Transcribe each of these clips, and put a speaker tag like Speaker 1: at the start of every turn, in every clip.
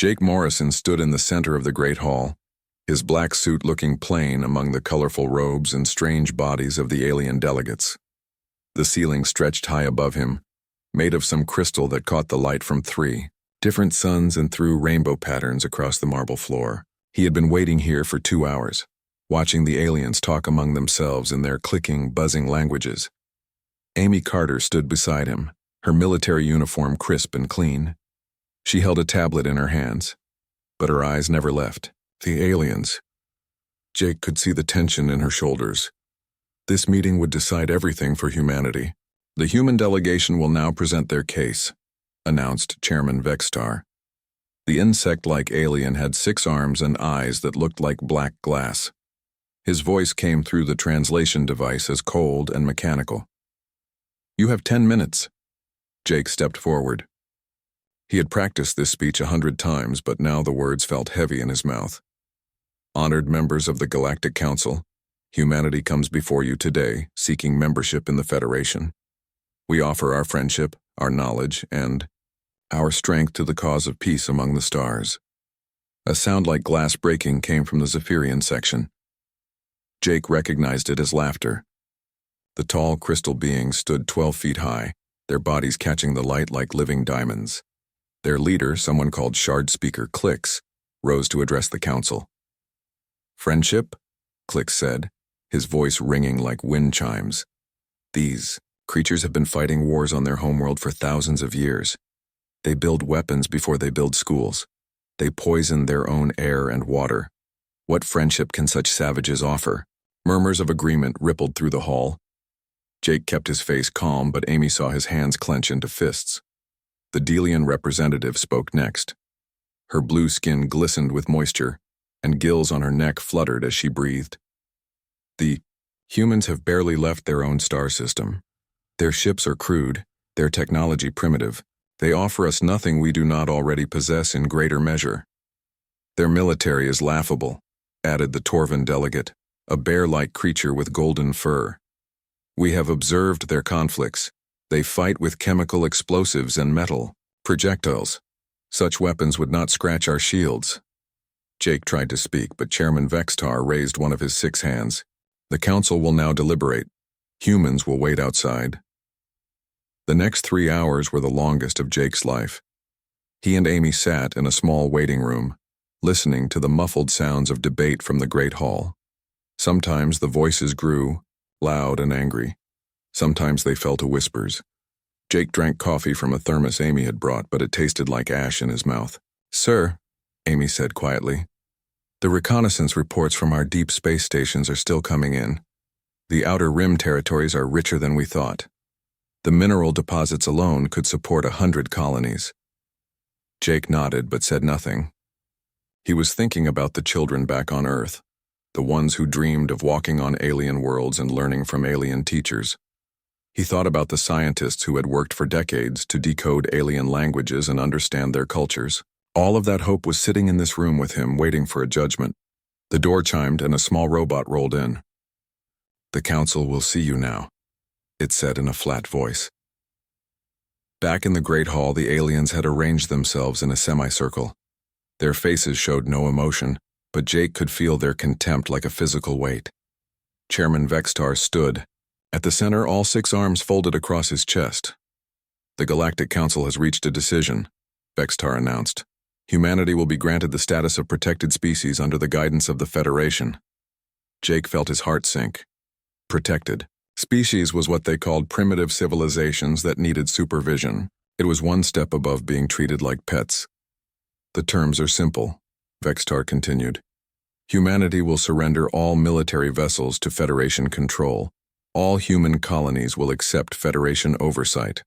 Speaker 1: Jake Morrison stood in the center of the great hall, his black suit looking plain among the colorful robes and strange bodies of the alien delegates. The ceiling stretched high above him, made of some crystal that caught the light from 3 different suns and threw rainbow patterns across the marble floor. He had been waiting here for 2 hours, watching the aliens talk among themselves in their clicking, buzzing languages. Amy Carter stood beside him, her military uniform crisp and clean. She held a tablet in her hands, but her eyes never left. The aliens. Jake could see the tension in her shoulders. This meeting would decide everything for humanity. The human delegation will now present their case, announced Chairman Vextar. The insect-like alien had 6 arms and eyes that looked like black glass. His voice came through the translation device as cold and mechanical. "You have 10 minutes." Jake stepped forward. He had practiced this speech 100 times, but now the words felt heavy in his mouth. "Honored members of the Galactic Council, humanity comes before you today, seeking membership in the Federation. We offer our friendship, our knowledge, and our strength to the cause of peace among the stars." A sound like glass breaking came from the Zephyrian section. Jake recognized it as laughter. The tall crystal beings stood 12 feet high, their bodies catching the light like living diamonds. Their leader, someone called Shard Speaker Clicks, rose to address the council. "Friendship?" Clicks said, his voice ringing like wind chimes. "These creatures have been fighting wars on their homeworld for thousands of years. They build weapons before they build schools. They poison their own air and water. What friendship can such savages offer?" Murmurs of agreement rippled through the hall. Jake kept his face calm, but Amy saw his hands clench into fists. The Delian representative spoke next. Her blue skin glistened with moisture, and gills on her neck fluttered as she breathed. "The humans have barely left their own star system. Their ships are crude, their technology primitive. They offer us nothing we do not already possess in greater measure. Their military is laughable," added the Torvan delegate, a bear-like creature with golden fur. "We have observed their conflicts. They fight with chemical explosives and metal projectiles. Such weapons would not scratch our shields." Jake tried to speak, but Chairman Vextar raised one of his 6 hands. "The council will now deliberate. Humans will wait outside." The next 3 hours were the longest of Jake's life. He and Amy sat in a small waiting room, listening to the muffled sounds of debate from the great hall. Sometimes the voices grew, loud and angry. Sometimes they fell to whispers. Jake drank coffee from a thermos Amy had brought, but it tasted like ash in his mouth. "Sir," Amy said quietly, "the reconnaissance reports from our deep space stations are still coming in. The outer rim territories are richer than we thought. The mineral deposits alone could support 100 colonies." Jake nodded but said nothing. He was thinking about the children back on Earth, the ones who dreamed of walking on alien worlds and learning from alien teachers. He thought about the scientists who had worked for decades to decode alien languages and understand their cultures. All of that hope was sitting in this room with him, waiting for a judgment. The door chimed and a small robot rolled in. "The council will see you now," it said in a flat voice. Back in the great hall, the aliens had arranged themselves in a semicircle. Their faces showed no emotion, but Jake could feel their contempt like a physical weight. Chairman Vextar stood. At the center, all 6 arms folded across his chest. "The Galactic Council has reached a decision," Vextar announced. "Humanity will be granted the status of protected species under the guidance of the Federation." Jake felt his heart sink. Protected species was what they called primitive civilizations that needed supervision. It was one step above being treated like pets. "The terms are simple," Vextar continued. "Humanity will surrender all military vessels to Federation control. All human colonies will accept Federation oversight.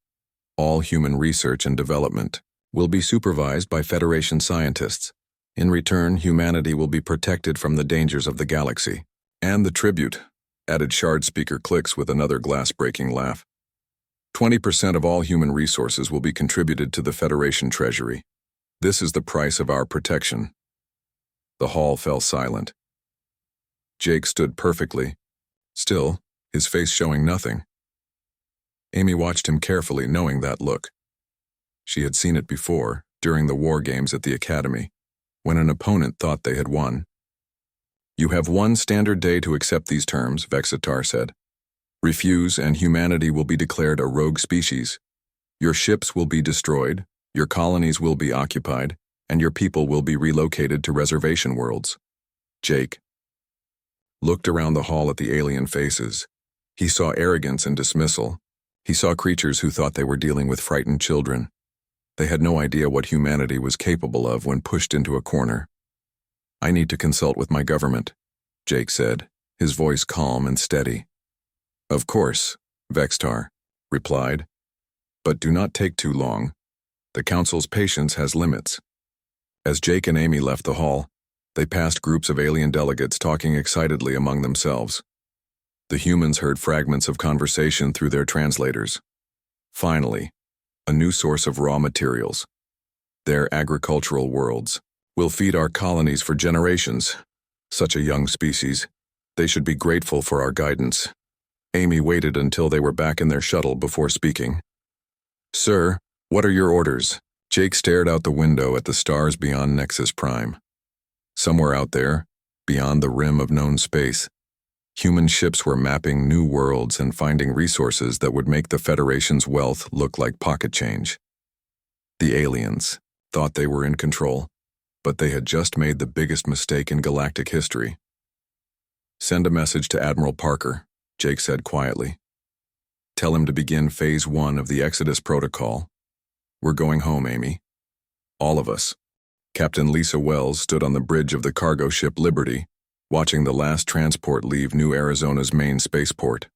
Speaker 1: All human research and development will be supervised by Federation scientists. In return, humanity will be protected from the dangers of the galaxy." "And the tribute," added Shard Speaker Clicks with another glass-breaking laugh. 20% of all human resources will be contributed to the Federation treasury. This is the price of our protection." The hall fell silent. Jake stood perfectly, still, his face showing nothing. Amy watched him carefully, knowing that look. She had seen it before, during the war games at the academy, when an opponent thought they had won. "You have one standard day to accept these terms," Vexitar said. "Refuse and humanity will be declared a rogue species. Your ships will be destroyed, your colonies will be occupied, and your people will be relocated to reservation worlds." Jake looked around the hall at the alien faces. He saw arrogance and dismissal. He saw creatures who thought they were dealing with frightened children. They had no idea what humanity was capable of when pushed into a corner. "I need to consult with my government," Jake said, his voice calm and steady. "Of course," Vextar replied, "but do not take too long. The Council's patience has limits." As Jake and Amy left the hall, they passed groups of alien delegates talking excitedly among themselves. The humans heard fragments of conversation through their translators. Finally, a new source of raw materials. Their agricultural worlds will feed our colonies for generations. Such a young species. They should be grateful for our guidance. Amy waited until they were back in their shuttle before speaking. "Sir, what are your orders?" Jake stared out the window at the stars beyond Nexus Prime. Somewhere out there, beyond the rim of known space, human ships were mapping new worlds and finding resources that would make the Federation's wealth look like pocket change. The aliens thought they were in control, but they had just made the biggest mistake in galactic history. "Send a message to Admiral Parker," Jake said quietly. "Tell him to begin Phase 1 of the Exodus Protocol. We're going home, Amy. All of us." Captain Lisa Wells stood on the bridge of the cargo ship Liberty, watching the last transport leave New Arizona's main spaceport.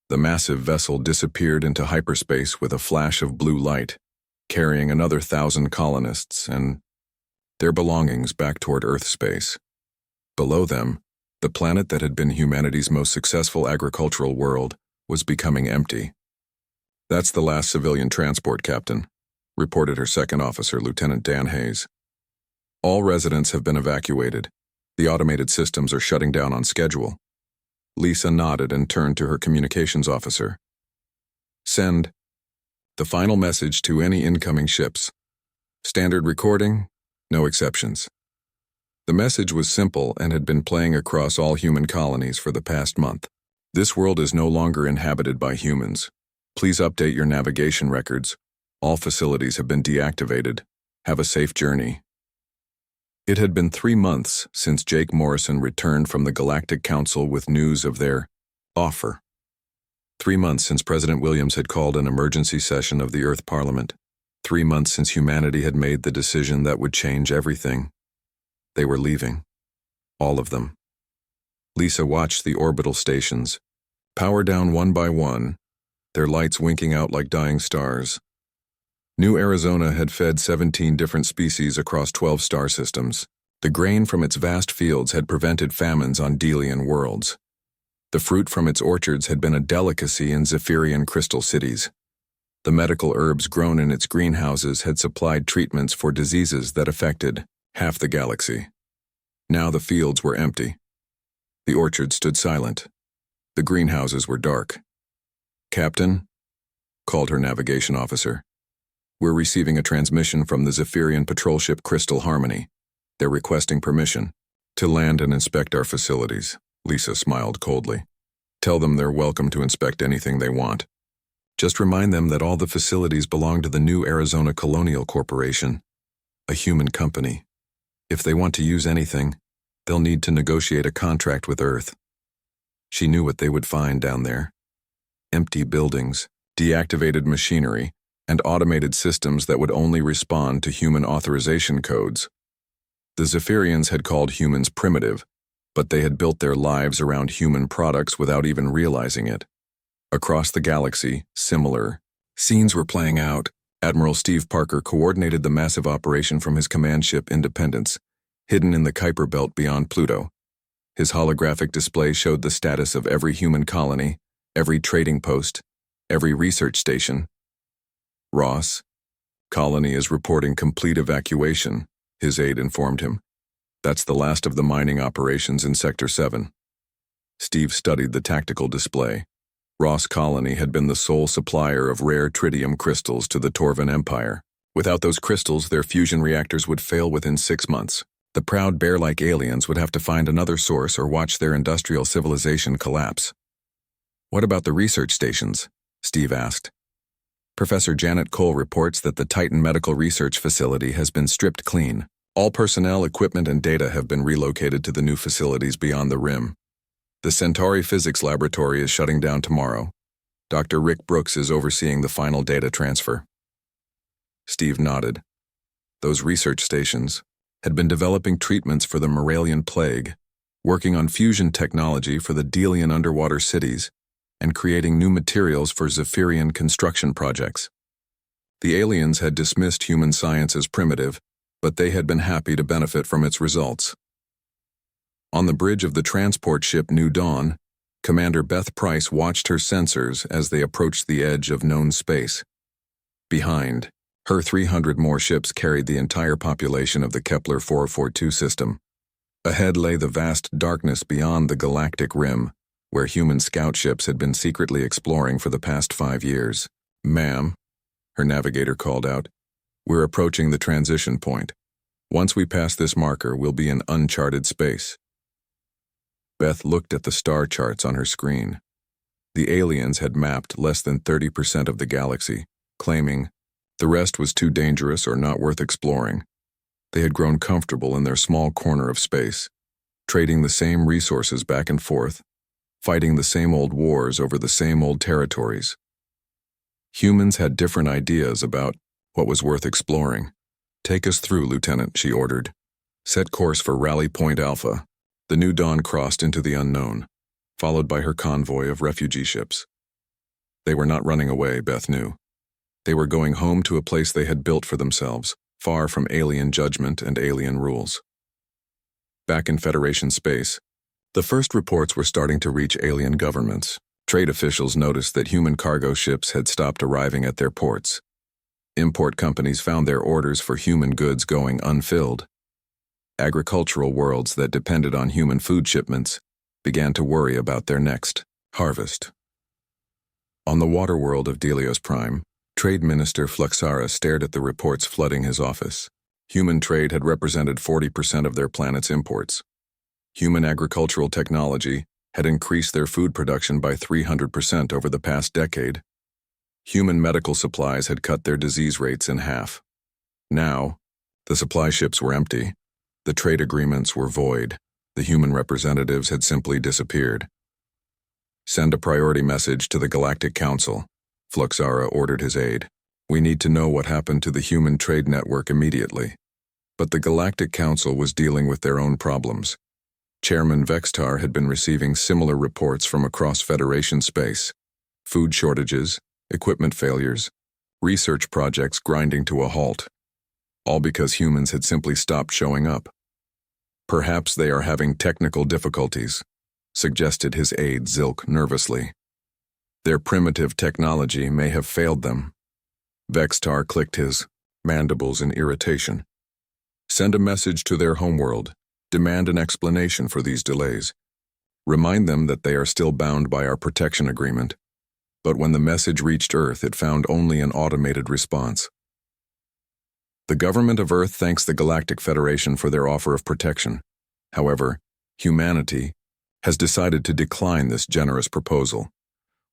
Speaker 1: The massive vessel disappeared into hyperspace with a flash of blue light, carrying another 1,000 colonists and their belongings back toward Earth space. Below them, the planet that had been humanity's most successful agricultural world was becoming empty. "That's the last civilian transport, Captain," reported her second officer, Lieutenant Dan Hayes. "All residents have been evacuated. The automated systems are shutting down on schedule." Lisa nodded and turned to her communications officer. "Send the final message to any incoming ships. Standard recording, no exceptions." The message was simple and had been playing across all human colonies for the past month. "This world is no longer inhabited by humans. Please update your navigation records. All facilities have been deactivated. Have a safe journey." It had been 3 months since Jake Morrison returned from the Galactic Council with news of their offer. 3 months since President Williams had called an emergency session of the Earth Parliament. 3 months since humanity had made the decision that would change everything. They were leaving. All of them. Lisa watched the orbital stations, power down one by one, their lights winking out like dying stars. New Arizona had fed 17 different species across 12 star systems. The grain from its vast fields had prevented famines on Delian worlds. The fruit from its orchards had been a delicacy in Zephyrian crystal cities. The medical herbs grown in its greenhouses had supplied treatments for diseases that affected half the galaxy. Now the fields were empty. The orchards stood silent. The greenhouses were dark. "Captain," called her navigation officer. "We're receiving a transmission from the Zephyrian patrol ship Crystal Harmony. They're requesting permission to land and inspect our facilities." Lisa smiled coldly. "Tell them they're welcome to inspect anything they want. Just remind them that all the facilities belong to the New Arizona Colonial Corporation, a human company. If they want to use anything, they'll need to negotiate a contract with Earth." She knew what they would find down there. Empty buildings, deactivated machinery, and automated systems that would only respond to human authorization codes. The Zephyrians had called humans primitive, but they had built their lives around human products without even realizing it. Across the galaxy, similar scenes were playing out. Admiral Steve Parker coordinated the massive operation from his command ship Independence, hidden in the Kuiper Belt beyond Pluto. His holographic display showed the status of every human colony, every trading post, every research station. "Ross, colony is reporting complete evacuation," his aide informed him. "That's the last of the mining operations in Sector 7. Steve studied the tactical display. Ross Colony had been the sole supplier of rare tritium crystals to the Torvan Empire. Without those crystals, their fusion reactors would fail within 6 months. The proud bear-like aliens would have to find another source or watch their industrial civilization collapse. What about the research stations? Steve asked. Professor Janet Cole reports that the Titan Medical Research Facility has been stripped clean. All personnel, equipment, and data have been relocated to the new facilities beyond the rim. The Centauri Physics Laboratory is shutting down tomorrow. Dr. Rick Brooks is overseeing the final data transfer. Steve nodded. Those research stations had been developing treatments for the Moralian plague, working on fusion technology for the Delian underwater cities, and creating new materials for Zephyrian construction projects. The aliens had dismissed human science as primitive, but they had been happy to benefit from its results. On the bridge of the transport ship New Dawn, Commander Beth Price watched her sensors as they approached the edge of known space. Behind, her 300 more ships carried the entire population of the Kepler 442 system. Ahead lay the vast darkness beyond the galactic rim, where human scout ships had been secretly exploring for the past 5 years. "Ma'am," her navigator called out, "we're approaching the transition point. Once we pass this marker, we'll be in uncharted space." Beth looked at the star charts on her screen. The aliens had mapped less than 30% of the galaxy, claiming the rest was too dangerous or not worth exploring. They had grown comfortable in their small corner of space, trading the same resources back and forth, fighting the same old wars over the same old territories. Humans had different ideas about what was worth exploring. "Take us through, Lieutenant," she ordered. "Set course for Rally Point Alpha." The New Dawn crossed into the unknown, followed by her convoy of refugee ships. They were not running away, Beth knew. They were going home to a place they had built for themselves, far from alien judgment and alien rules. Back in Federation space, the first reports were starting to reach alien governments. Trade officials noticed that human cargo ships had stopped arriving at their ports. Import companies found their orders for human goods going unfilled. Agricultural worlds that depended on human food shipments began to worry about their next harvest. On the water world of Delios Prime, Trade Minister Fluxara stared at the reports flooding his office. Human trade had represented 40% of their planet's imports. Human agricultural technology had increased their food production by 300% over the past decade. Human medical supplies had cut their disease rates in half. Now, the supply ships were empty. The trade agreements were void. The human representatives had simply disappeared. "Send a priority message to the Galactic Council," Fluxara ordered his aide. "We need to know what happened to the human trade network immediately." But the Galactic Council was dealing with their own problems. Chairman Vextar had been receiving similar reports from across Federation space. Food shortages, equipment failures, research projects grinding to a halt. All because humans had simply stopped showing up. "Perhaps they are having technical difficulties," suggested his aide Zilk nervously. "Their primitive technology may have failed them." Vextar clicked his mandibles in irritation. "Send a message to their homeworld. Demand an explanation for these delays. Remind them that they are still bound by our protection agreement." But when the message reached Earth, it found only an automated response. "The government of Earth thanks the Galactic Federation for their offer of protection. However, humanity has decided to decline this generous proposal.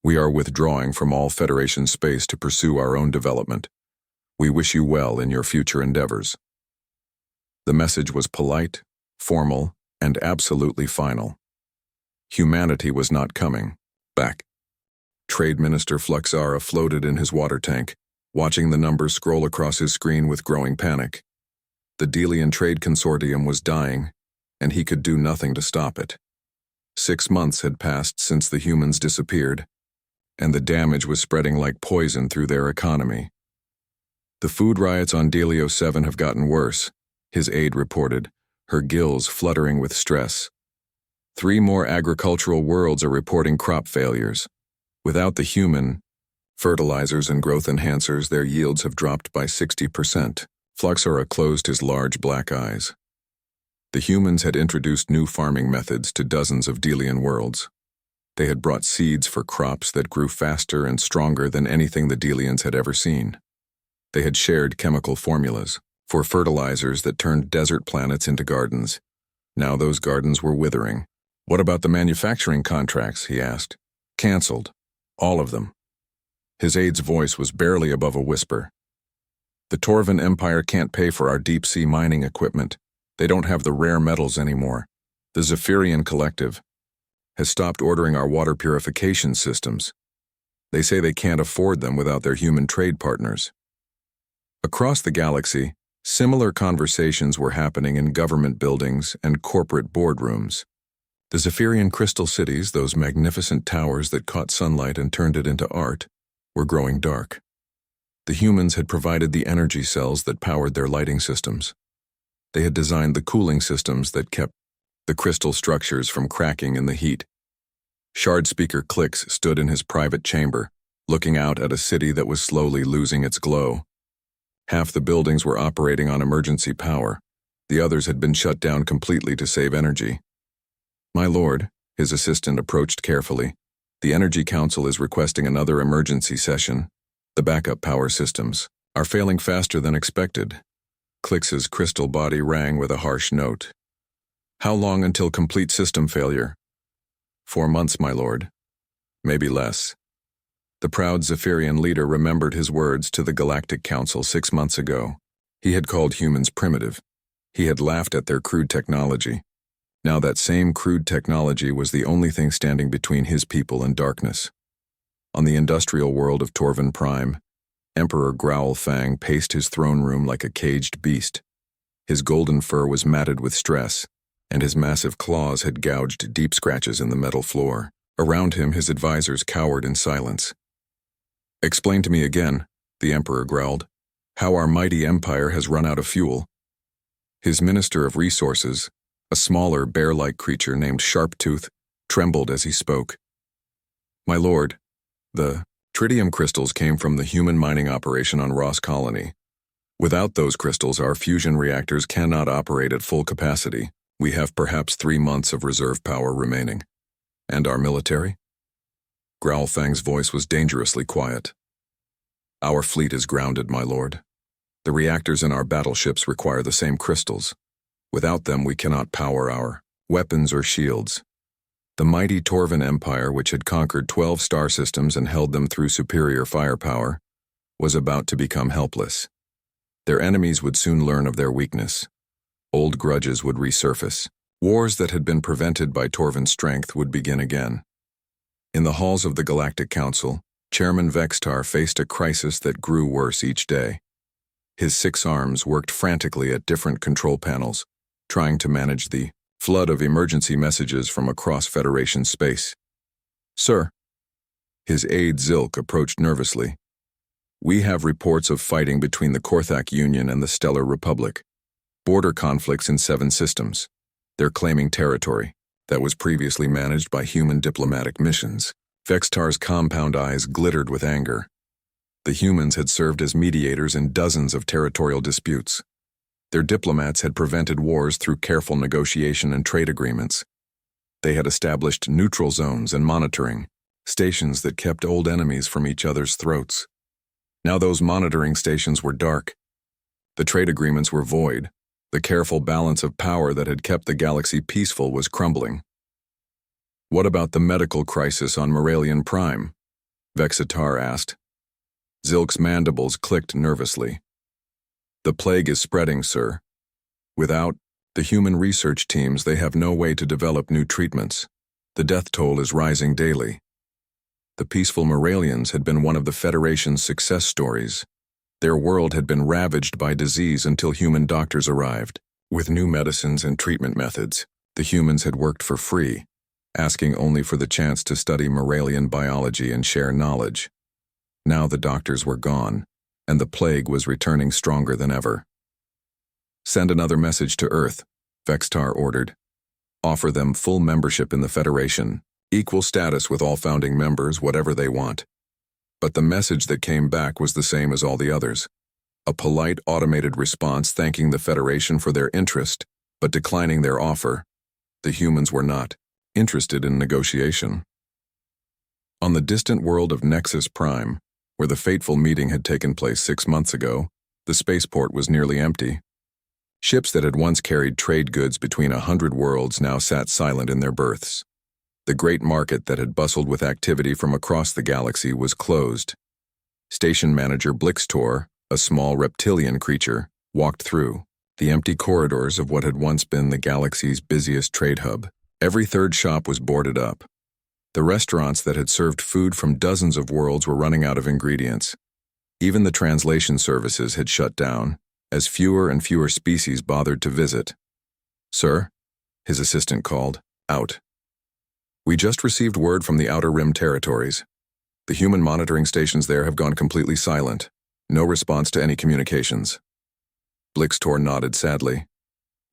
Speaker 1: We are withdrawing from all Federation space to pursue our own development. We wish you well in your future endeavors." The message was polite, formal, and absolutely final. Humanity was not coming back. Trade Minister Fluxara floated in his water tank, watching the numbers scroll across his screen with growing panic. The Delian Trade Consortium was dying, and he could do nothing to stop it. 6 months had passed since the humans disappeared, and the damage was spreading like poison through their economy. "The food riots on Delio 7 have gotten worse," his aide reported, her gills fluttering with stress. 3 more agricultural worlds are reporting crop failures. Without the human fertilizers and growth enhancers, their yields have dropped by 60%. Fluxara closed his large black eyes. The humans had introduced new farming methods to dozens of Delian worlds. They had brought seeds for crops that grew faster and stronger than anything the Delians had ever seen. They had shared chemical formulas for fertilizers that turned desert planets into gardens. Now those gardens were withering. "What about the manufacturing contracts?" he asked. "Cancelled. All of them." His aide's voice was barely above a whisper. "The Torvan Empire can't pay for our deep-sea mining equipment. They don't have the rare metals anymore. The Zephyrian Collective has stopped ordering our water purification systems. They say they can't afford them without their human trade partners." Across the galaxy, similar conversations were happening in government buildings and corporate boardrooms. The Zephyrian crystal cities, those magnificent towers that caught sunlight and turned it into art, were growing dark. The humans had provided the energy cells that powered their lighting systems. They had designed the cooling systems that kept the crystal structures from cracking in the heat. Shard speaker Clicks stood in his private chamber, looking out at a city that was slowly losing its glow. Half the buildings were operating on emergency power. The others had been shut down completely to save energy. "My lord," his assistant approached carefully, "the Energy Council is requesting another emergency session. The backup power systems are failing faster than expected." Clicks's crystal body rang with a harsh note. "How long until complete system failure?" 4 months, my lord. Maybe less." The proud Zephyrian leader remembered his words to the Galactic Council 6 months ago. He had called humans primitive. He had laughed at their crude technology. Now that same crude technology was the only thing standing between his people and darkness. On the industrial world of Torvan Prime, Emperor Growlfang paced his throne room like a caged beast. His golden fur was matted with stress, and his massive claws had gouged deep scratches in the metal floor. Around him, his advisors cowered in silence. "Explain to me again," the Emperor growled, "how our mighty empire has run out of fuel." His Minister of Resources, a smaller bear-like creature named Sharptooth, trembled as he spoke. "My lord, the tritium crystals came from the human mining operation on Ross Colony. Without those crystals, our fusion reactors cannot operate at full capacity. We have perhaps 3 months of reserve power remaining. And our military?" Growlfang's voice was dangerously quiet. "Our fleet is grounded, my lord. The reactors in our battleships require the same crystals. Without them, we cannot power our weapons or shields." The mighty Torvan Empire, which had conquered 12 star systems and held them through superior firepower, was about to become helpless. Their enemies would soon learn of their weakness. Old grudges would resurface. Wars that had been prevented by Torvan's strength would begin again. In the halls of the Galactic Council, Chairman Vextar faced a crisis that grew worse each day. His 6 arms worked frantically at different control panels, trying to manage the flood of emergency messages from across Federation space. "Sir," his aide Zilk approached nervously, "we have reports of fighting between the Korthak Union and the Stellar Republic. Border conflicts in 7 systems. They're claiming territory that was previously managed by human diplomatic missions." Vextar's compound eyes glittered with anger. The humans had served as mediators in dozens of territorial disputes. Their diplomats had prevented wars through careful negotiation and trade agreements. They had established neutral zones and monitoring stations that kept old enemies from each other's throats. Now those monitoring stations were dark. The trade agreements were void. The careful balance of power that had kept the galaxy peaceful was crumbling. "What about the medical crisis on Moralian Prime?" Vexitar asked. Zilk's mandibles clicked nervously. "The plague is spreading, sir. Without the human research teams, they have no way to develop new treatments. The death toll is rising daily." The peaceful Moralians had been one of the Federation's success stories. Their world had been ravaged by disease until human doctors arrived. With new medicines and treatment methods, the humans had worked for free, asking only for the chance to study Moralian biology and share knowledge. Now the doctors were gone, and the plague was returning stronger than ever. "Send another message to Earth," Vextar ordered. "Offer them full membership in the Federation, equal status with all founding members, whatever they want." But the message that came back was the same as all the others. A polite, automated response thanking the Federation for their interest, but declining their offer. The humans were not interested in negotiation. On the distant world of Nexus Prime, Where the fateful meeting had taken place 6 months ago, the spaceport was nearly empty. Ships that had once carried trade goods between 100 worlds now sat silent in their berths. The great market that had bustled with activity from across the galaxy was closed. Station manager Blixtor, a small reptilian creature, walked through the empty corridors of what had once been the galaxy's busiest trade hub. Every third shop was boarded up. The restaurants that had served food from dozens of worlds were running out of ingredients. Even the translation services had shut down, as fewer and fewer species bothered to visit. "Sir," his assistant called, "out. We just received word from the Outer Rim territories. The human monitoring stations there have gone completely silent. No response to any communications." Blixtor nodded sadly.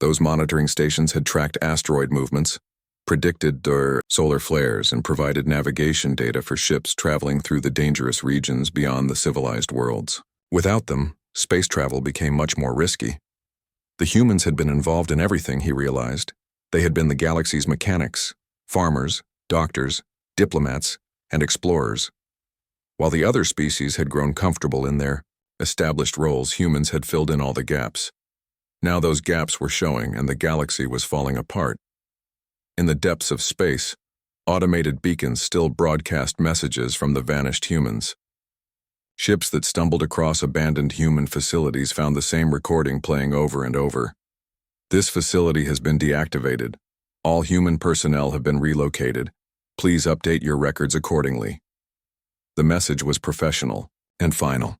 Speaker 1: Those monitoring stations had tracked asteroid movements, predicted solar flares, and provided navigation data for ships traveling through the dangerous regions beyond the civilized worlds. Without them, space travel became much more risky. The humans had been involved in everything, he realized. They had been the galaxy's mechanics, farmers, doctors, diplomats, and explorers. While the other species had grown comfortable in their established roles, humans had filled in all the gaps. Now those gaps were showing, and the galaxy was falling apart. In the depths of space, automated beacons still broadcast messages from the vanished humans. Ships that stumbled across abandoned human facilities found the same recording playing over and over. "This facility has been deactivated. All human personnel have been relocated. Please update your records accordingly." The message was professional and final.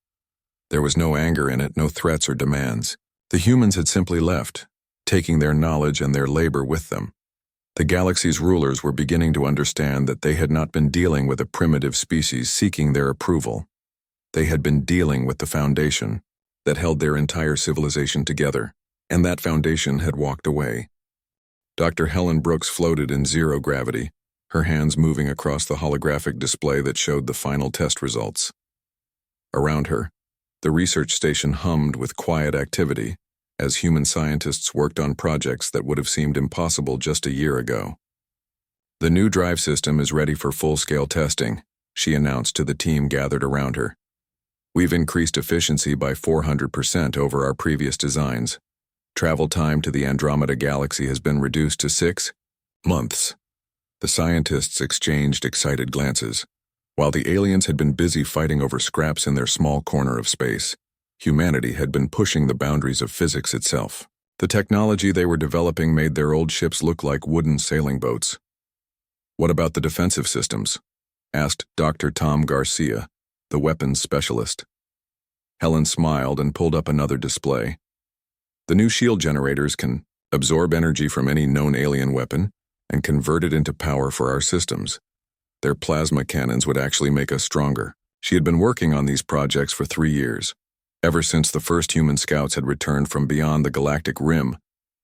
Speaker 1: There was no anger in it, no threats or demands. The humans had simply left, taking their knowledge and their labor with them. The galaxy's rulers were beginning to understand that they had not been dealing with a primitive species seeking their approval. They had been dealing with the foundation that held their entire civilization together, and that foundation had walked away. Dr. Helen Brooks floated in zero gravity, her hands moving across the holographic display that showed the final test results. Around her, the research station hummed with quiet activity as human scientists worked on projects that would have seemed impossible just a year ago. "The new drive system is ready for full-scale testing," she announced to the team gathered around her. "We've increased efficiency by 400% over our previous designs. Travel time to the Andromeda Galaxy has been reduced to 6 months. The scientists exchanged excited glances. While the aliens had been busy fighting over scraps in their small corner of space, humanity had been pushing the boundaries of physics itself. The technology they were developing made their old ships look like wooden sailing boats. "What about the defensive systems?" asked Dr. Tom Garcia, the weapons specialist. Helen smiled and pulled up another display. "The new shield generators can absorb energy from any known alien weapon and convert it into power for our systems. Their plasma cannons would actually make us stronger." She had been working on these projects for 3 years, ever since the first human scouts had returned from beyond the Galactic Rim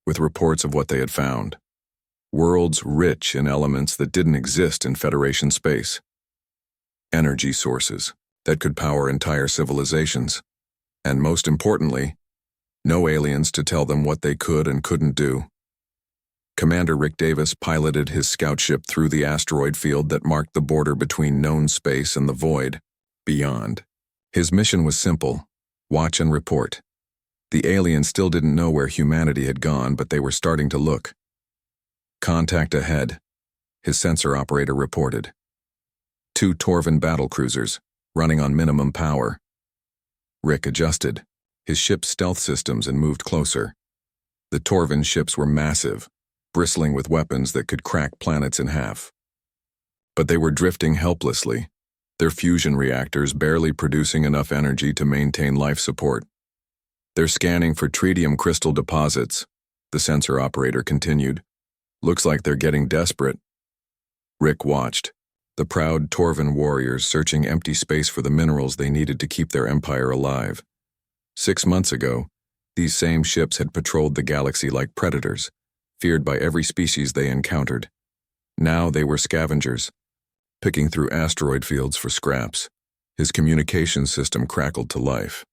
Speaker 1: with reports of what they had found. Worlds rich in elements that didn't exist in Federation space. Energy sources that could power entire civilizations. And most importantly, no aliens to tell them what they could and couldn't do. Commander Rick Davis piloted his scout ship through the asteroid field that marked the border between known space and the void beyond. His mission was simple: watch and report. The aliens still didn't know where humanity had gone, but they were starting to look. "Contact ahead," his sensor operator reported. 2 Torvan battlecruisers, running on minimum power. Rick adjusted his ship's stealth systems and moved closer. The Torvan ships were massive, bristling with weapons that could crack planets in half. But they were drifting helplessly, their fusion reactors barely producing enough energy to maintain life support. "They're scanning for tritium crystal deposits," the sensor operator continued. "Looks like they're getting desperate." Rick watched, the proud Torvan warriors searching empty space for the minerals they needed to keep their empire alive. 6 months ago, these same ships had patrolled the galaxy like predators, feared by every species they encountered. Now they were scavengers, picking through asteroid fields for scraps. His communication system crackled to life.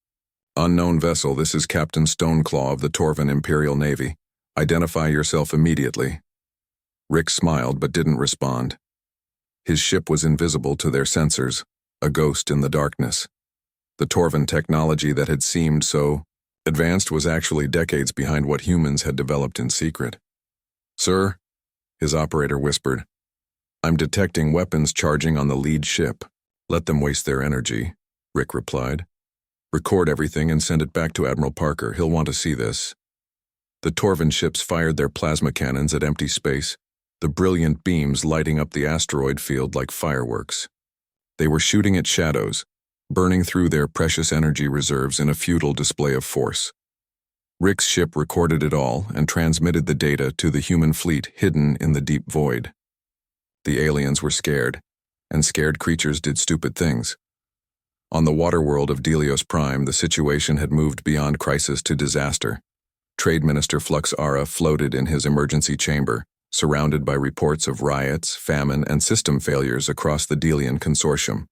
Speaker 1: "Unknown vessel, this is Captain Stoneclaw of the Torvan Imperial Navy. Identify yourself immediately." Rick smiled but didn't respond. His ship was invisible to their sensors, a ghost in the darkness. The Torvan technology that had seemed so advanced was actually decades behind what humans had developed in secret. "Sir," his operator whispered, "I'm detecting weapons charging on the lead ship." "Let them waste their energy," Rick replied. "Record everything and send it back to Admiral Parker. He'll want to see this." The Torvan ships fired their plasma cannons at empty space, the brilliant beams lighting up the asteroid field like fireworks. They were shooting at shadows, burning through their precious energy reserves in a futile display of force. Rick's ship recorded it all and transmitted the data to the human fleet hidden in the deep void. The aliens were scared, and scared creatures did stupid things. On the water world of Delios Prime, the situation had moved beyond crisis to disaster. Trade Minister Flux Ara floated in his emergency chamber, surrounded by reports of riots, famine, and system failures across the Delian consortium.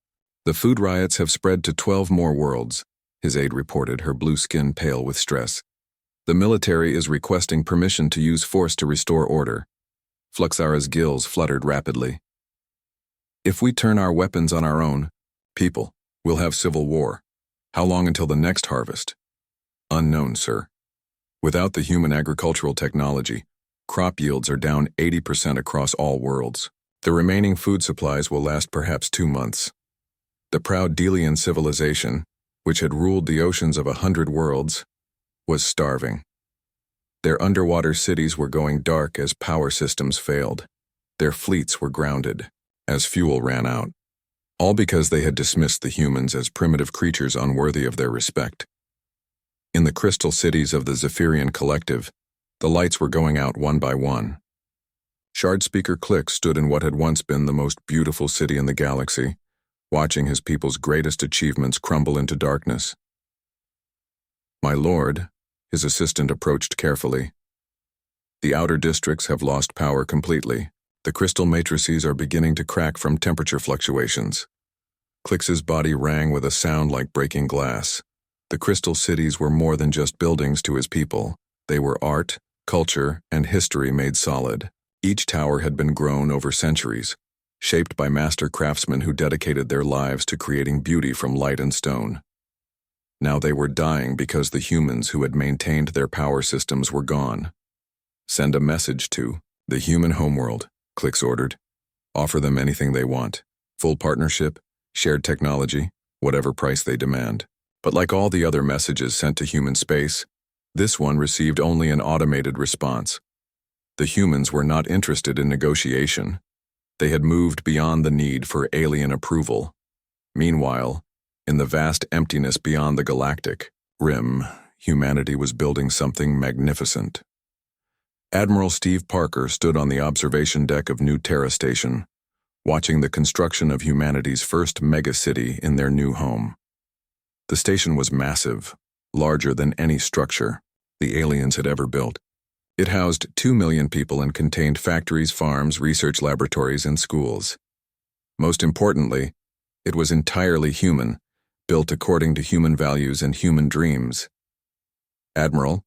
Speaker 1: "The food riots have spread to 12 more worlds," his aide reported, her blue skin pale with stress. "The military is requesting permission to use force to restore order." Fluxara's gills fluttered rapidly. "If we turn our weapons on our own people, we'll have civil war. How long until the next harvest?" "Unknown, sir. Without the human agricultural technology, crop yields are down 80% across all worlds. The remaining food supplies will last perhaps 2 months. The proud Delian civilization, which had ruled the oceans of 100 worlds, was starving. Their underwater cities were going dark as power systems failed. Their fleets were grounded as fuel ran out. All because they had dismissed the humans as primitive creatures unworthy of their respect. In the crystal cities of the Zephyrian Collective, the lights were going out one by one. Shard Speaker Click stood in what had once been the most beautiful city in the galaxy, watching his people's greatest achievements crumble into darkness. "My lord," his assistant approached carefully, "the outer districts have lost power completely. The crystal matrices are beginning to crack from temperature fluctuations." Clix's body rang with a sound like breaking glass. The crystal cities were more than just buildings to his people. They were art, culture, and history made solid. Each tower had been grown over centuries, shaped by master craftsmen who dedicated their lives to creating beauty from light and stone. Now they were dying because the humans who had maintained their power systems were gone. "Send a message to the human homeworld," Clix ordered. "Offer them anything they want. Full partnership, shared technology, whatever price they demand." But like all the other messages sent to human space, this one received only an automated response. The humans were not interested in negotiation. They had moved beyond the need for alien approval. Meanwhile, in the vast emptiness beyond the galactic rim, humanity was building something magnificent. Admiral Steve Parker stood on the observation deck of New Terra Station, watching the construction of humanity's first megacity in their new home. The station was massive, larger than any structure the aliens had ever built. It housed 2 million people and contained factories, farms, research laboratories, and schools. Most importantly, it was entirely human, built according to human values and human dreams. "Admiral,"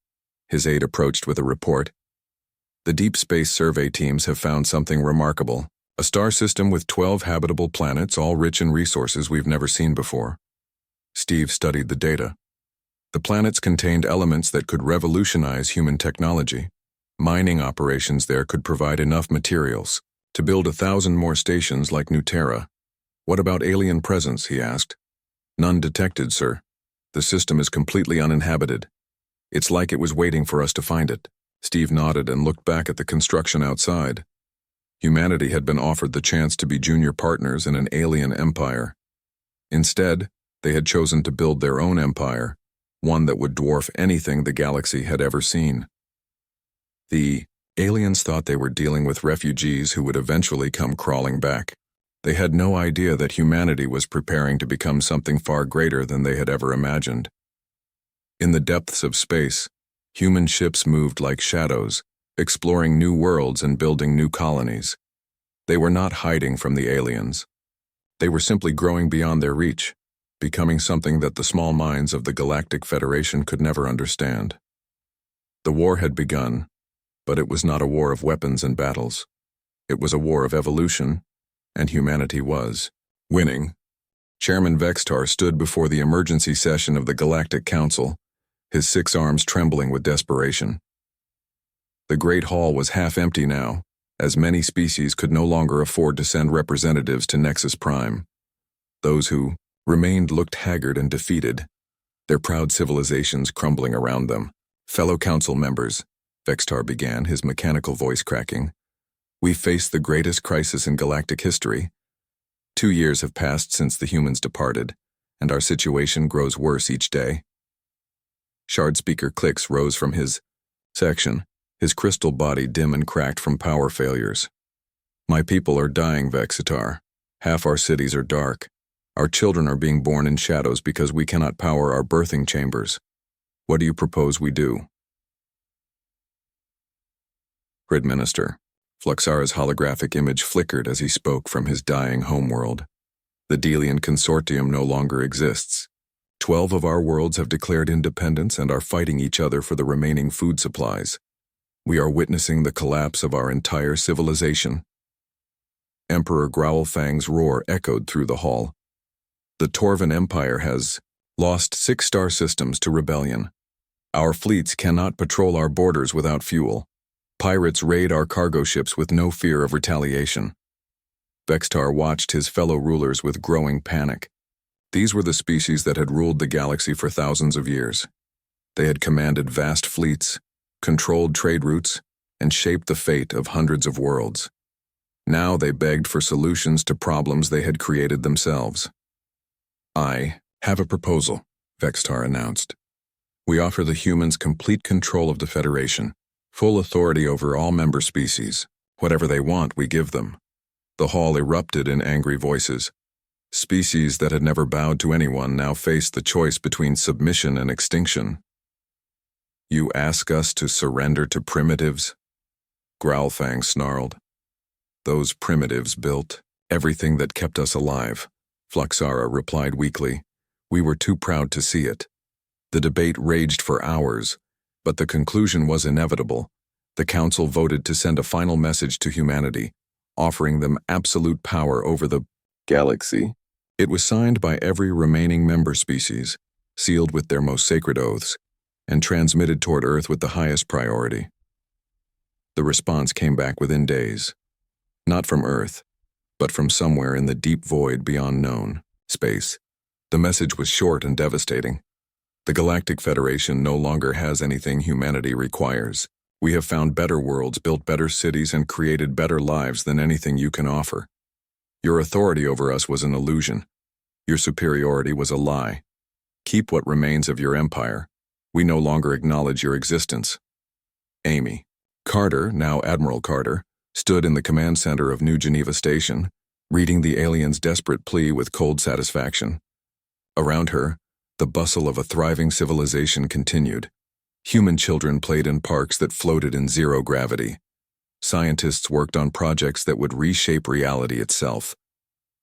Speaker 1: his aide approached with a report, "the Deep Space Survey teams have found something remarkable. A star system with 12 habitable planets, all rich in resources we've never seen before." Steve studied the data. The planets contained elements that could revolutionize human technology. Mining operations there could provide enough materials to build 1,000 more stations like New Terra. "What about alien presence?" he asked. "None detected, sir. The system is completely uninhabited. It's like it was waiting for us to find it." Steve nodded and looked back at the construction outside. Humanity had been offered the chance to be junior partners in an alien empire. Instead, they had chosen to build their own empire, one that would dwarf anything the galaxy had ever seen. The aliens thought they were dealing with refugees who would eventually come crawling back. They had no idea that humanity was preparing to become something far greater than they had ever imagined. In the depths of space, human ships moved like shadows, exploring new worlds and building new colonies. They were not hiding from the aliens. They were simply growing beyond their reach, becoming something that the small minds of the Galactic Federation could never understand. The war had begun, but it was not a war of weapons and battles. It was a war of evolution, and humanity was winning. Chairman Vextar stood before the emergency session of the Galactic Council, his 6 arms trembling with desperation. The Great Hall was half empty now, as many species could no longer afford to send representatives to Nexus Prime. Those who remained looked haggard and defeated, their proud civilizations crumbling around them. Fellow council members, Vextar began, his mechanical voice cracking, we face the greatest crisis in galactic history. 2 years have passed since the humans departed, and our situation grows worse each day. Shard Speaker Clicks rose from his section, his crystal body dim and cracked from power failures. My people are dying, Vexitar. Half our cities are dark. Our children are being born in shadows because we cannot power our birthing chambers. What do you propose we do? Grid Minister. Fluxara's holographic image flickered as he spoke from his dying homeworld. The Delian Consortium no longer exists. 12 of our worlds have declared independence and are fighting each other for the remaining food supplies. We are witnessing the collapse of our entire civilization. Emperor Growlfang's roar echoed through the hall. The Torvan Empire has lost 6 star systems to rebellion. Our fleets cannot patrol our borders without fuel. Pirates raid our cargo ships with no fear of retaliation. Vextar watched his fellow rulers with growing panic. These were the species that had ruled the galaxy for thousands of years. They had commanded vast fleets, controlled trade routes, and shaped the fate of hundreds of worlds. Now they begged for solutions to problems they had created themselves. I have a proposal, Vextar announced. We offer the humans complete control of the Federation, full authority over all member species. Whatever they want, we give them. The hall erupted in angry voices. Species that had never bowed to anyone now faced the choice between submission and extinction. You ask us to surrender to primitives? Growlfang snarled. Those primitives built everything that kept us alive, Fluxara replied weakly. We were too proud to see it. The debate raged for hours, but the conclusion was inevitable. The Council voted to send a final message to humanity, offering them absolute power over the galaxy. It was signed by every remaining member species, sealed with their most sacred oaths, and transmitted toward Earth with the highest priority. The response came back within days. Not from Earth, but from somewhere in the deep void beyond known space. The message was short and devastating. The Galactic Federation no longer has anything humanity requires. We have found better worlds, built better cities, and created better lives than anything you can offer. Your authority over us was an illusion. Your superiority was a lie. Keep what remains of your empire. We no longer acknowledge your existence. Amy. Carter, now Admiral Carter, stood in the command center of New Geneva Station, reading the alien's desperate plea with cold satisfaction. Around her, the bustle of a thriving civilization continued. Human children played in parks that floated in zero gravity. Scientists worked on projects that would reshape reality itself.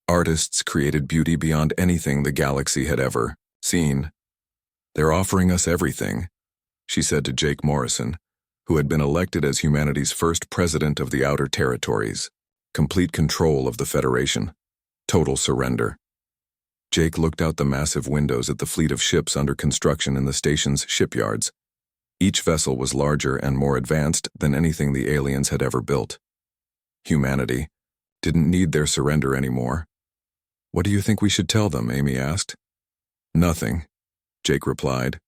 Speaker 1: Artists created beauty beyond anything the galaxy had ever seen. They're offering us everything, she said to Jake Morrison, who had been elected as humanity's first president of the Outer Territories. Complete control of the Federation. Total surrender. Jake looked out the massive windows at the fleet of ships under construction in the station's shipyards. Each vessel was larger and more advanced than anything the aliens had ever built. Humanity didn't need their surrender anymore. What do you think we should tell them? Amy asked. Nothing, Jake replied.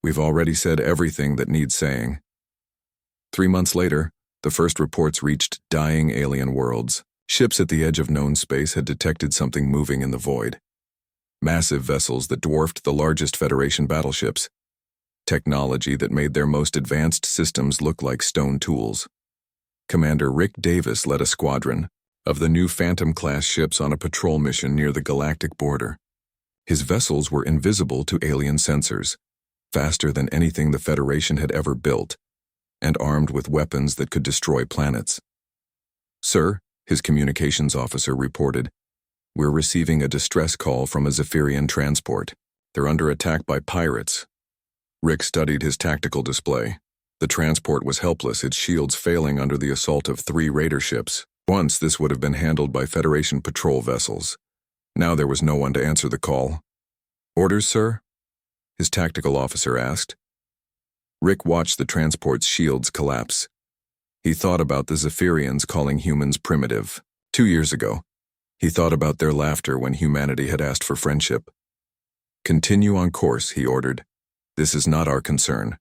Speaker 1: We've already said everything that needs saying. 3 months later, the first reports reached dying alien worlds. Ships at the edge of known space had detected something moving in the void. Massive vessels that dwarfed the largest Federation battleships. Technology that made their most advanced systems look like stone tools. Commander Rick Davis led a squadron of the new Phantom-class ships on a patrol mission near the galactic border. His vessels were invisible to alien sensors, faster than anything the Federation had ever built, and armed with weapons that could destroy planets. Sir, his communications officer reported, we're receiving a distress call from a Zephyrian transport. They're under attack by pirates. Rick studied his tactical display. The transport was helpless, its shields failing under the assault of 3 raider ships. Once, this would have been handled by Federation patrol vessels. Now there was no one to answer the call. "Orders, sir?" his tactical officer asked. Rick watched the transport's shields collapse. He thought about the Zephyrians calling humans primitive. 2 years ago, he thought about their laughter when humanity had asked for friendship. "Continue on course," he ordered. "This is not our concern."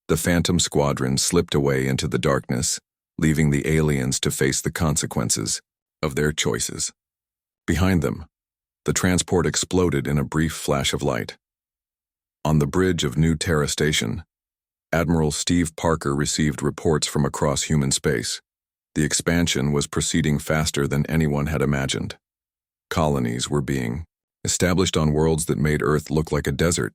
Speaker 1: The Phantom Squadron slipped away into the darkness, leaving the aliens to face the consequences of their choices. Behind them, the transport exploded in a brief flash of light. On the bridge of New Terra Station, Admiral Steve Parker received reports from across human space. The expansion was proceeding faster than anyone had imagined. Colonies were being established on worlds that made Earth look like a desert.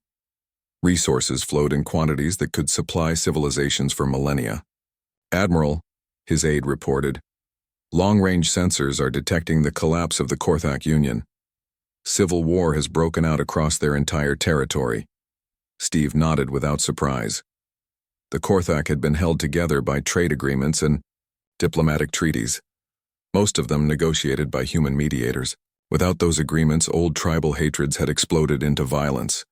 Speaker 1: Resources flowed in quantities that could supply civilizations for millennia. "Admiral," his aide reported, "long-range sensors are detecting the collapse of the Korthak Union. Civil war has broken out across their entire territory." Steve nodded without surprise. The Korthak had been held together by trade agreements and diplomatic treaties, most of them negotiated by human mediators. Without those agreements, old tribal hatreds had exploded into violence.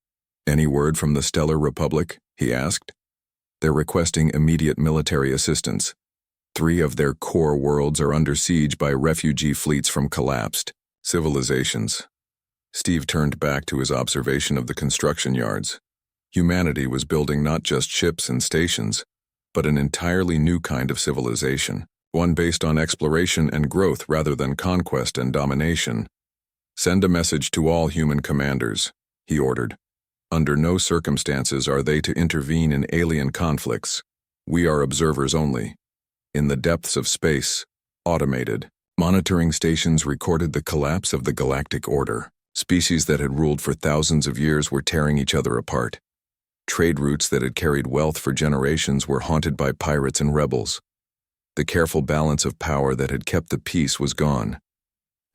Speaker 1: "Any word from the Stellar Republic?" he asked. "They're requesting immediate military assistance. 3 of their core worlds are under siege by refugee fleets from collapsed civilizations." Steve turned back to his observation of the construction yards. Humanity was building not just ships and stations, but an entirely new kind of civilization, one based on exploration and growth rather than conquest and domination. "Send a message to all human commanders," he ordered. "Under no circumstances are they to intervene in alien conflicts. We are observers only." In the depths of space, automated, monitoring stations recorded the collapse of the Galactic Order. Species that had ruled for thousands of years were tearing each other apart. Trade routes that had carried wealth for generations were haunted by pirates and rebels. The careful balance of power that had kept the peace was gone.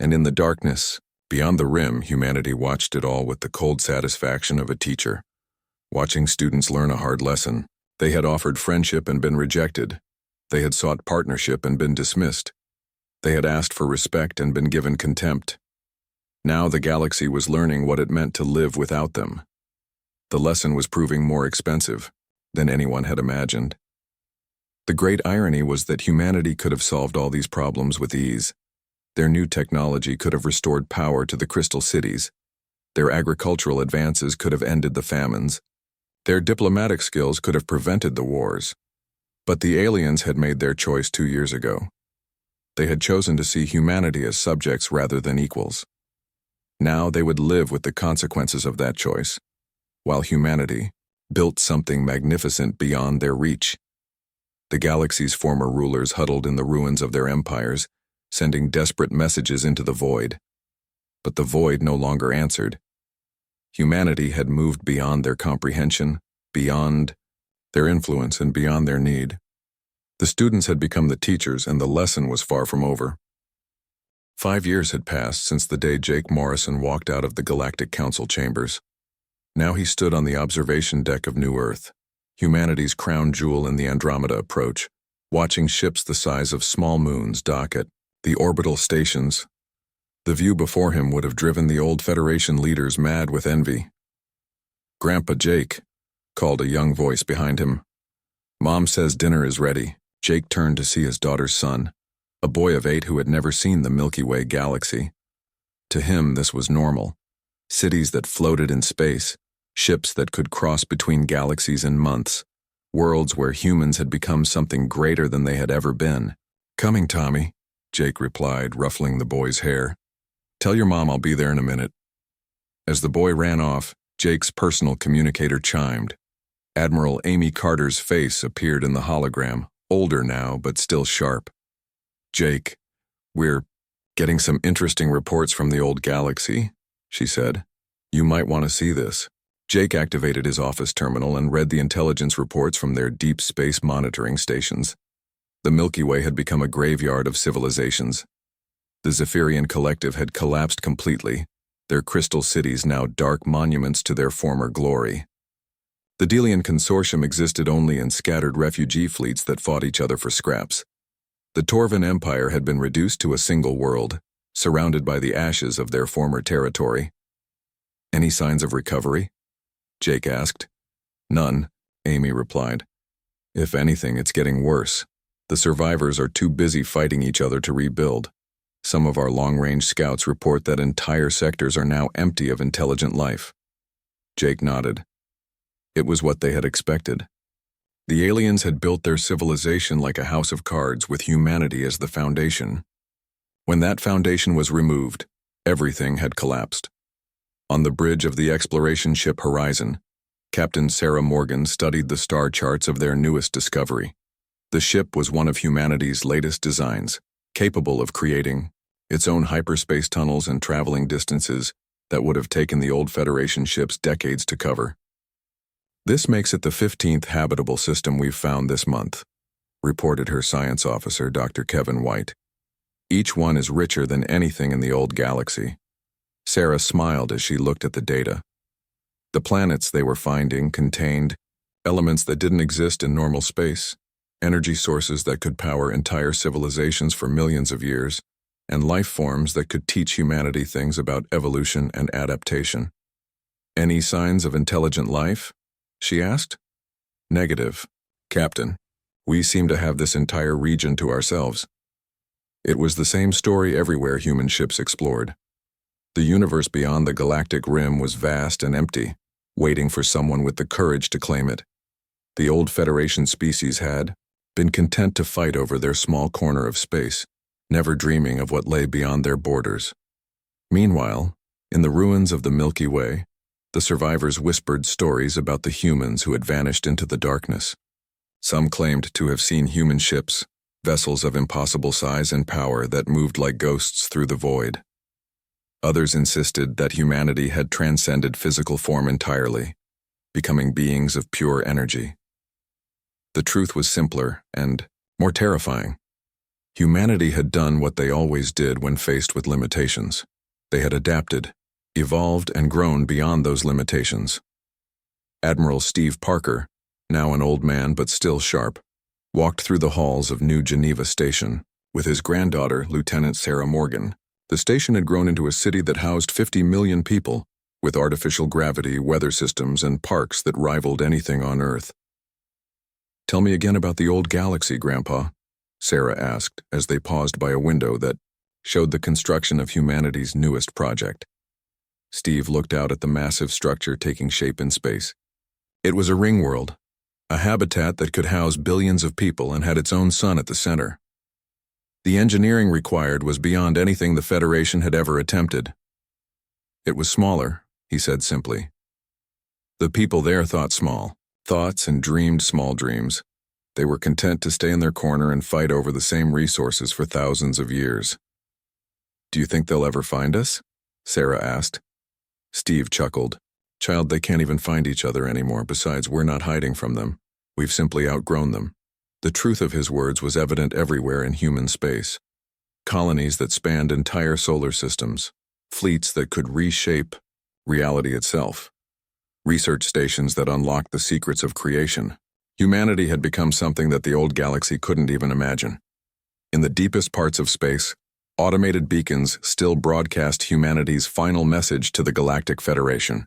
Speaker 1: And in the darkness, beyond the rim, humanity watched it all with the cold satisfaction of a teacher, watching students learn a hard lesson. They had offered friendship and been rejected. They had sought partnership and been dismissed. They had asked for respect and been given contempt. Now the galaxy was learning what it meant to live without them. The lesson was proving more expensive than anyone had imagined. The great irony was that humanity could have solved all these problems with ease. Their new technology could have restored power to the crystal cities. Their agricultural advances could have ended the famines. Their diplomatic skills could have prevented the wars. But the aliens had made their choice 2 years ago. They had chosen to see humanity as subjects rather than equals. Now they would live with the consequences of that choice, while humanity built something magnificent beyond their reach. The galaxy's former rulers huddled in the ruins of their empires, sending desperate messages into the void. But the void no longer answered. Humanity had moved beyond their comprehension, beyond their influence, and beyond their need. The students had become the teachers, and the lesson was far from over. 5 years had passed since the day Jake Morrison walked out of the Galactic Council chambers. Now he stood on the observation deck of New Earth, humanity's crown jewel in the Andromeda approach, watching ships the size of small moons dock at the orbital stations. The view before him would have driven the old Federation leaders mad with envy. "Grandpa Jake," called a young voice behind him. "Mom says dinner is ready." Jake turned to see his daughter's son, a boy of 8 who had never seen the Milky Way galaxy. To him, this was normal. Cities that floated in space, ships that could cross between galaxies in months, worlds where humans had become something greater than they had ever been. "Coming, Tommy," Jake replied, ruffling the boy's hair. "Tell your mom I'll be there in a minute." As the boy ran off, Jake's personal communicator chimed. Admiral Amy Carter's face appeared in the hologram, older now but still sharp. "Jake, we're getting some interesting reports from the old galaxy," she said. "You might want to see this." Jake activated his office terminal and read the intelligence reports from their deep space monitoring stations. The Milky Way had become a graveyard of civilizations. The Zephyrian collective had collapsed completely, their crystal cities now dark monuments to their former glory. The Delian Consortium existed only in scattered refugee fleets that fought each other for scraps. The Torvan Empire had been reduced to a single world, surrounded by the ashes of their former territory. "Any signs of recovery?" Jake asked. "None," Amy replied. "If anything, it's getting worse. The survivors are too busy fighting each other to rebuild. Some of our long-range scouts report that entire sectors are now empty of intelligent life." Jake nodded. It was what they had expected. The aliens had built their civilization like a house of cards with humanity as the foundation. When that foundation was removed, everything had collapsed. On the bridge of the exploration ship Horizon, Captain Sarah Morgan studied the star charts of their newest discovery. The ship was one of humanity's latest designs, capable of creating its own hyperspace tunnels and traveling distances that would have taken the old Federation ships decades to cover. "This makes it the 15th habitable system we've found this month," reported her science officer, Dr. Kevin White. "Each one is richer than anything in the old galaxy." Sarah smiled as she looked at the data. The planets they were finding contained elements that didn't exist in normal space, energy sources that could power entire civilizations for millions of years, and life forms that could teach humanity things about evolution and adaptation. "Any signs of intelligent life?" she asked. "Negative, Captain. We seem to have this entire region to ourselves." It was the same story everywhere human ships explored. The universe beyond the galactic rim was vast and empty, waiting for someone with the courage to claim it. The old Federation species had been content to fight over their small corner of space, never dreaming of what lay beyond their borders. Meanwhile, in the ruins of the Milky Way, the survivors whispered stories about the humans who had vanished into the darkness. Some claimed to have seen human ships, vessels of impossible size and power that moved like ghosts through the void. Others insisted that humanity had transcended physical form entirely, becoming beings of pure energy. The truth was simpler and more terrifying. Humanity had done what they always did when faced with limitations. They had adapted, evolved, and grown beyond those limitations. Admiral Steve Parker, now an old man but still sharp, walked through the halls of New Geneva Station with his granddaughter, Lieutenant Sarah Morgan. The station had grown into a city that housed 50 million people, with artificial gravity, weather systems, and parks that rivaled anything on Earth. "Tell me again about the old galaxy, Grandpa," Sarah asked as they paused by a window that showed the construction of humanity's newest project. Steve looked out at the massive structure taking shape in space. It was a ring world, a habitat that could house billions of people and had its own sun at the center. The engineering required was beyond anything the Federation had ever attempted. "It was smaller," he said simply. "The people there thought small thoughts and dreamed small dreams. They were content to stay in their corner and fight over the same resources for thousands of years." "Do you think they'll ever find us?" Sarah asked. Steve chuckled. "Child, they can't even find each other anymore. Besides, we're not hiding from them. We've simply outgrown them." The truth of his words was evident everywhere in human space. Colonies that spanned entire solar systems, fleets that could reshape reality itself, research stations that unlocked the secrets of creation. Humanity had become something that the old galaxy couldn't even imagine. In the deepest parts of space, automated beacons still broadcast humanity's final message to the Galactic Federation.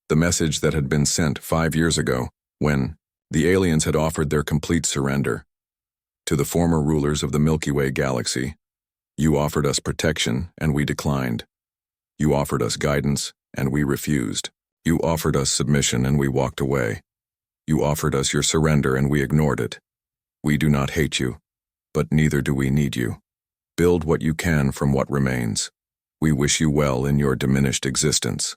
Speaker 1: The message that had been sent 5 years ago, when the aliens had offered their complete surrender. To the former rulers of the Milky Way galaxy, "You offered us protection, and we declined. You offered us guidance, and we refused. You offered us submission, and we walked away. You offered us your surrender, and we ignored it. We do not hate you, but neither do we need you. Build what you can from what remains. We wish you well in your diminished existence."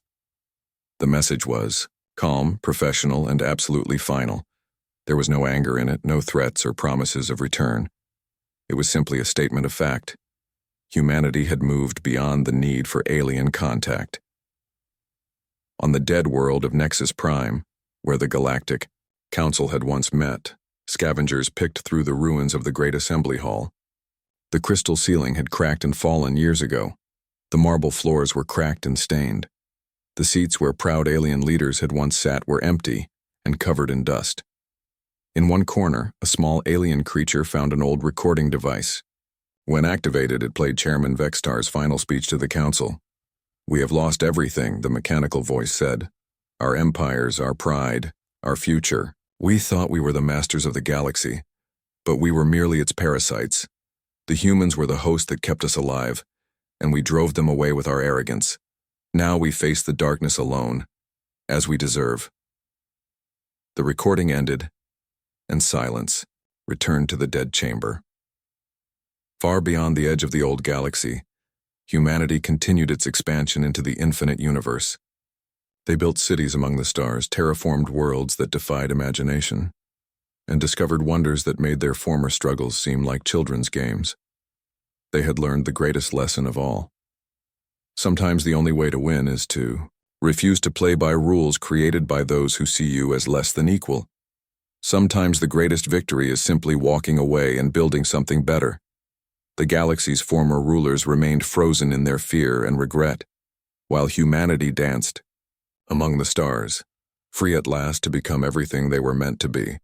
Speaker 1: The message was calm, professional, and absolutely final. There was no anger in it, no threats or promises of return. It was simply a statement of fact. Humanity had moved beyond the need for alien contact. On the dead world of Nexus Prime, where the Galactic Council had once met, scavengers picked through the ruins of the Great Assembly Hall. The crystal ceiling had cracked and fallen years ago. The marble floors were cracked and stained. The seats where proud alien leaders had once sat were empty and covered in dust. In one corner, a small alien creature found an old recording device. When activated, it played Chairman Vextar's final speech to the council. "We have lost everything," the mechanical voice said. "Our empires, our pride, our future. We thought we were the masters of the galaxy, but we were merely its parasites. The humans were the host that kept us alive, and we drove them away with our arrogance. Now we face the darkness alone, as we deserve." The recording ended, and silence returned to the dead chamber. Far beyond the edge of the old galaxy, humanity continued its expansion into the infinite universe. They built cities among the stars, terraformed worlds that defied imagination, and discovered wonders that made their former struggles seem like children's games. They had learned the greatest lesson of all. Sometimes the only way to win is to refuse to play by rules created by those who see you as less than equal. Sometimes the greatest victory is simply walking away and building something better. The galaxy's former rulers remained frozen in their fear and regret, while humanity danced among the stars, free at last to become everything they were meant to be.